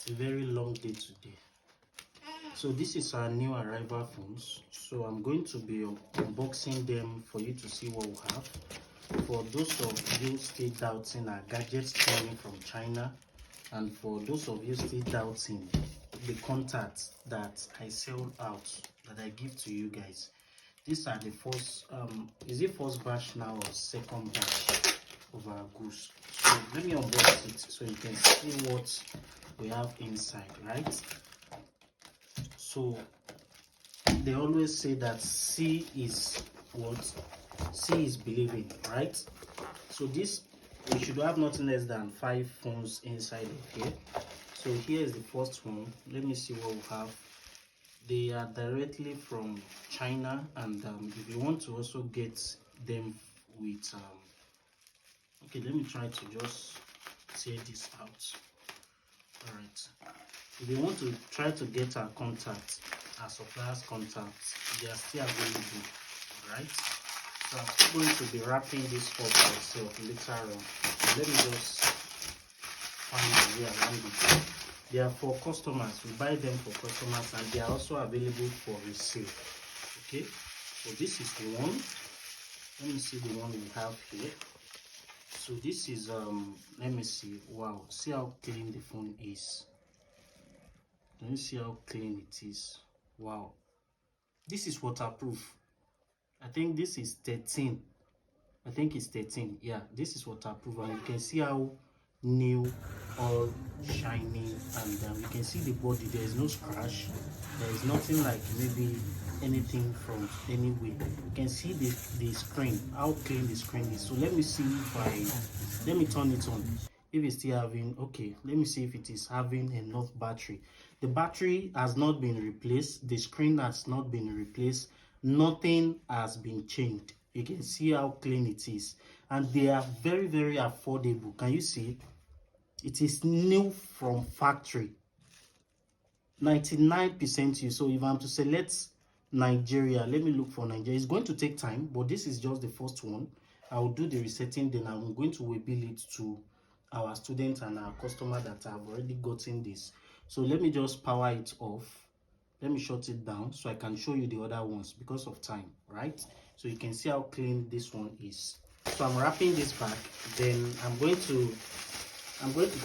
It's a very long day today. So this is our new arrival phones. So I'm going to be unboxing them for you to see what we have. For those of you still doubting our gadgets coming from China, and for those of you still doubting the contacts that I sell out, that I give to you guys, these are the first is it first batch now or second batch of our goods. So let me unbox it so you can see what we have inside, right? So they always say that see is what? See is believing, right? So this, we should have nothing less than 5 phones inside of here. So here is the first one. Let me see what we have. They are directly from China, and if you want to also get them with okay, let me try to just tear this out. All right, if you want to try to get our contacts, our suppliers contacts, they are still available, right? So I'm still going to be wrapping this up myself later on. So let me just find the way around it. They are for customers. We buy them for customers, and they are also available for resale. Okay, so this is the one. Let me see the one we have here. So this is let me see. Wow, see how clean the phone is. Can you see how clean it is? Wow, this is waterproof. I think this is 13. I think it's 13. Yeah, this is waterproof, and you can see how new, all shiny, and you can see the body. There is no scratch. There is nothing like maybe anything from anywhere. You can see the screen, how clean the screen is. So let me see if let me turn it on. If it's still having, okay, let me see if it is having enough battery. The battery has not been replaced. The screen has not been replaced. Nothing has been changed. You can see how clean it is, and they are very, very affordable. Can you see? It is new from factory, 99% use. So if I'm to select Nigeria, let me look for Nigeria. It's going to take time, but this is just the first one. I will do the resetting, then I'm going to reveal it to our students and our customer that have already gotten this. So let me just power it off. Let me shut it down so I can show you the other ones because of time, right? So you can see how clean this one is. So I'm wrapping this back. Then I'm going to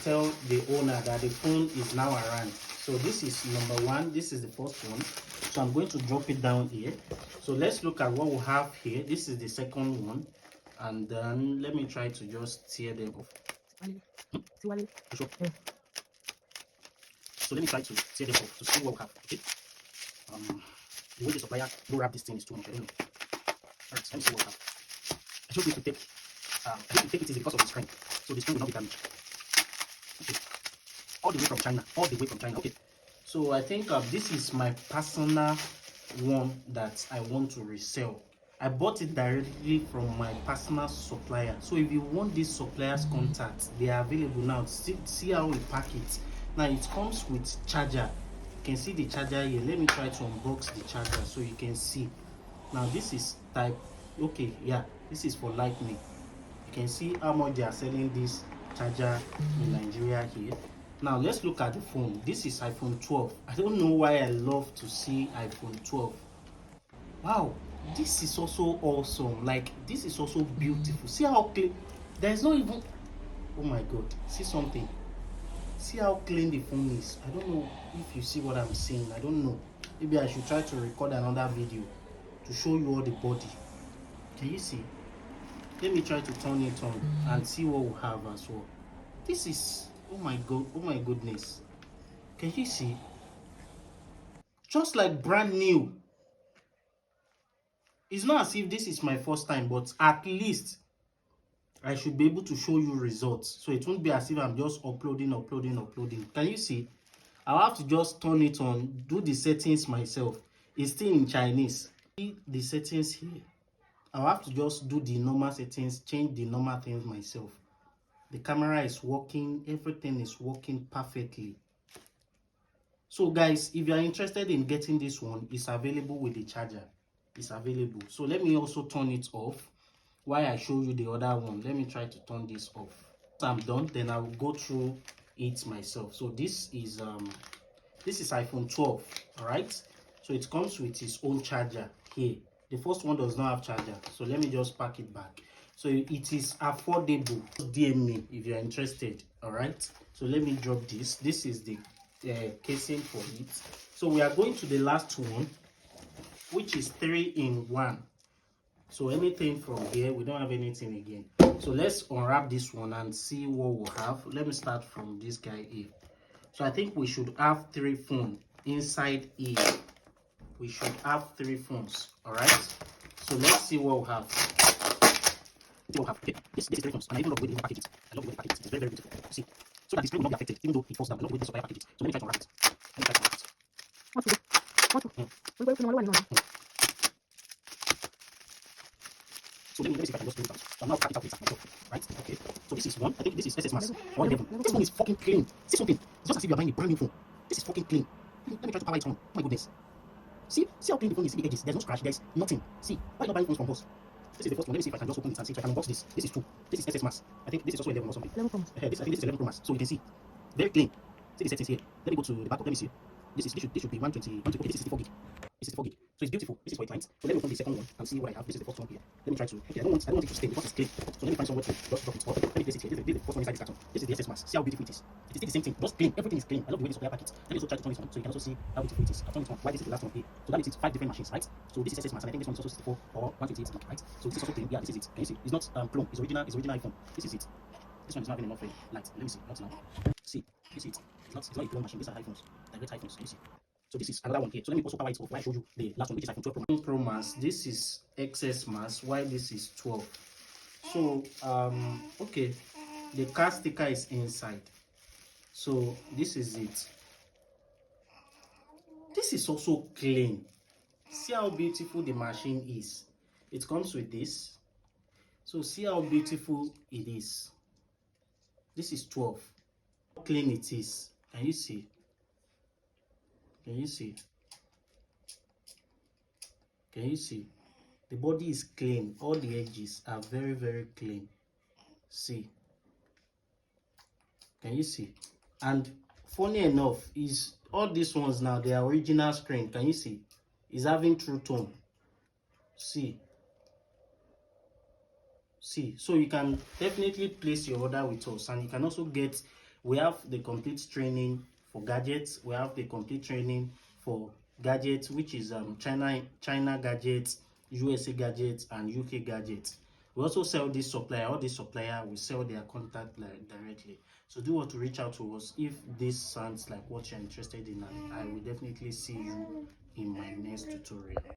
tell the owner that the phone is now around. So this is number 1. This is the first one. So I'm going to drop it down here. So let's look at what we have here. This is the second one, and then let me try to just tear them off. So let me try to tear them off to see what we have. Okay. The way the supplier will wrap this thing is too much. I don't know. Alright, let me see what we have. I just need to take it easy because of the screen, so the screen will not be damaged. Okay. All the way from China. All the way from China. Okay. So I think this is my personal one that I want to resell. I bought it directly from my personal supplier. So if you want this supplier's contacts, they are available now. See how we pack it. Now it comes with charger. You can see the charger here. Let me try to unbox the charger so you can see. Now this is type, okay, yeah, this is for lightning. You can see how much they are selling this charger in Nigeria here. Now let's look at the phone. This is iPhone 12. I don't know why I love to see iPhone 12. Wow, this is also awesome. Like, this is also beautiful. See how clean. There's not even, oh my god, see something. See how clean the phone is. I don't know if you see what I'm saying. I don't know. Maybe I should try to record another video to show you all the body. Can you see? Let me try to turn it on and see what we have as well. This is, oh my god, oh my goodness. Can you see? Just like brand new. It's not as if this is my first time, but at least I should be able to show you results. So it won't be as if I'm just uploading. Can you see? I'll have to just turn it on, do the settings myself. It's still in Chinese. See the settings here. I'll have to just do the normal settings, change the normal things myself. The camera is working, everything is working perfectly. So guys, if you are interested in getting this one, it's available with the charger. It's available. So let me also turn it off while I show you the other one. Let me try to turn this off. Once I'm done, then I will go through it myself. So this is iPhone 12, all right? So it comes with its own charger here. The first one does not have charger, so let me just pack it back. So it is affordable. DM me if you're interested, all right? So let me drop this. This is the casing for it. So we are going to the last one, which is 3-in-1. So anything from here, we don't have anything again. So let's unwrap this one and see what we'll have. Let me start from this guy here. So I think we should have 3 phones inside here. We should have 3 phones, all right? So let's see what we have. Okay, this is 3 phones, and I even love the way they package it. I love the way they package it. It's very, very beautiful. You see, so that the screen will not be affected, even though it falls down. I love the way the supplier package it. So let me try to unwrap it. So let me see if I can just pull it out. So I'm now packing it out myself, right? Okay. So this is one. I think this is SS Max or 11. This one is fucking clean. See something? It's just as if you are buying a brand new phone. This is fucking clean. Let me try to power it on. Oh my goodness. See how clean the phone is. See the edges. There's no scratch. There's nothing. See, why not buying phones from us? This is the first one. Let me see if I can just open it and see if I can unbox this. This is 2. This is SS Max. I think this is also 11 or something. 11 Pro Max. I think this is 11 Pro Max. So you can see, very clean. See the settings here. Let me go to the backup. Let me see. This should be 120. Okay, this is 64 gig. This is 4 gig. So it's beautiful. This is for a client. So let me open the second one and see what I have. This is the first one here. Let me try to. Okay, I don't want it to stay because it's clean. So let me find somewhere to just drop it. Or let me place it here. This is the first one inside this carton. This is the SS Max. See how beautiful it is. It is still the same thing. Just clean. Everything is clean. I love the way the supplier package. Let me also try to turn it on so you can also see how beautiful it is. I've turned it on. Why this is the last one here? So that makes it 5 different machines, right? So this is SS Max, and I think this one is also 64 or 128 gig, right? So this is also clean. Yeah, this is it. Can you see? It's not clone. It's original. It's original iPhone. This is it. This one is not having enough light. Let me see. Not now. See. This is it. It's not a clone machine. These are iPhones. Direct iPhones. Let me see. So this is another one here. So let me also power it off. I showed you the last one, which is iPhone 12 Pro Max. This is XS Max. Why this is 12? So okay, the car sticker is inside. So this is it. This is also clean. See how beautiful the machine is. It comes with this. So see how beautiful it is. This is 12. How clean it is. Can you see? Can you see? Can you see? The body is clean. All the edges are very, very clean. See? Can you see? And funny enough, is all these ones now, they are original screen. Can you see? It's having true tone. See? See? So you can definitely place your order with us, and you can also get, we have the complete training for gadgets. We have the complete training for gadgets, which is China gadgets, USA gadgets, and UK gadgets. We also sell this supplier. All these supplier, we sell their contact directly. So do want to reach out to us if this sounds like what you're interested in, and I will definitely see you in my next tutorial.